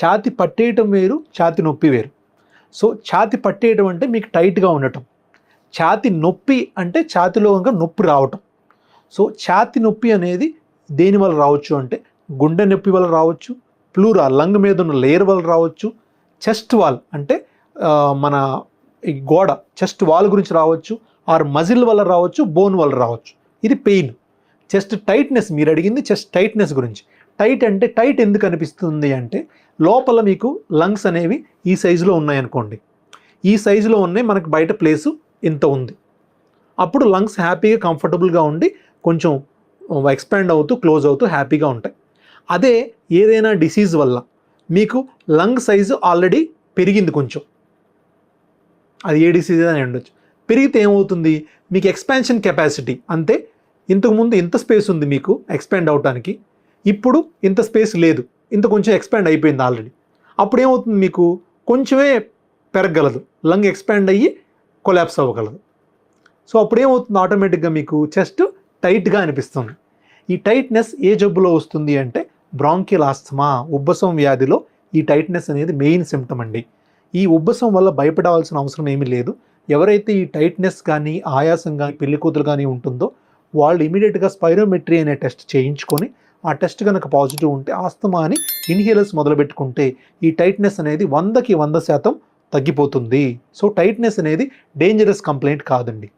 ఛాతీ పట్టేయటం వేరు, ఛాతీ నొప్పి వేరు. సో ఛాతీ పట్టేయటం అంటే మీకు టైట్గా ఉండటం, ఛాతీ నొప్పి అంటే ఛాతీలో ఇంకా నొప్పి రావటం. సో ఛాతీ నొప్పి అనేది దేని వల్ల రావచ్చు అంటే గుండె నొప్పి వల్ల రావచ్చు, ప్లూరా లంగ్ మీద ఉన్న లేయర్ వల్ల రావచ్చు, చెస్ట్ వాల్ అంటే మన ఈ గోడ చెస్ట్ వాల్ గురించి రావచ్చు, ఆర్ మజిల్ వల్ల రావచ్చు, బోన్ వల్ల రావచ్చు. ఇది పెయిన్. చెస్ట్ టైట్నెస్, మీరు అడిగింది చెస్ట్ టైట్నెస్ గురించి. టైట్ అంటే టైట్ ఎందుకు అనిపిస్తుంది అంటే లోపల మీకు లంగ్స్ అనేవి ఈ సైజులో ఉన్నాయనుకోండి, ఈ సైజులో ఉన్నాయి, మనకు బయట ప్లేసు ఇంత ఉంది. అప్పుడు లంగ్స్ హ్యాపీగా కంఫర్టబుల్గా ఉండి కొంచెం ఎక్స్పాండ్ అవుతూ క్లోజ్ అవుతూ హ్యాపీగా ఉంటాయి. అదే ఏదైనా డిసీజ్ వల్ల మీకు లంగ్ సైజు ఆల్రెడీ పెరిగింది కొంచెం, అది ఏ డిసీజ్ అని ఉండొచ్చు, పెరిగితే ఏమవుతుంది, మీకు ఎక్స్పాన్షన్ కెపాసిటీ అంతే. ఇంతకుముందు ఇంత స్పేస్ ఉంది మీకు ఎక్స్పాండ్ అవడానికి, ఇప్పుడు ఇంత స్పేస్ లేదు, ఇంత కొంచెం ఎక్స్పాండ్ అయిపోయింది ఆల్రెడీ. అప్పుడు ఏమవుతుంది, మీకు కొంచెమే పెరగగలదు, లంగ్ ఎక్స్పాండ్ అయ్యి కొలాప్స్ అవ్వగలదు. సో అప్పుడు ఏమవుతుంది, ఆటోమేటిక్గా మీకు చెస్ట్ టైట్గా అనిపిస్తుంది. ఈ టైట్నెస్ ఏ జబ్బులో వస్తుంది అంటే బ్రాంకియల్ ఆస్తమా, ఉబ్బసం వ్యాధిలో ఈ టైట్నెస్ అనేది మెయిన్ సిమ్టమ్ అండి. ఈ ఉబ్బసం వల్ల భయపడాల్సిన అవసరం ఏమీ లేదు. ఎవరైతే ఈ టైట్నెస్ కానీ ఆయాసం కానీ పెళ్లి కూతురు కానీ ఉంటుందో వాళ్ళు ఇమీడియట్గా స్పైరోమెట్రీ అనే టెస్ట్ చేయించుకొని ఆ టెస్ట్ కనుక పాజిటివ్ ఉంటే ఆస్తమా అని ఇన్హేలర్స్ మొదలుపెట్టుకుంటే ఈ టైట్నెస్ అనేది 100% తగ్గిపోతుంది. సో టైట్నెస్ అనేది డేంజరస్ కంప్లైంట్ కాదండి.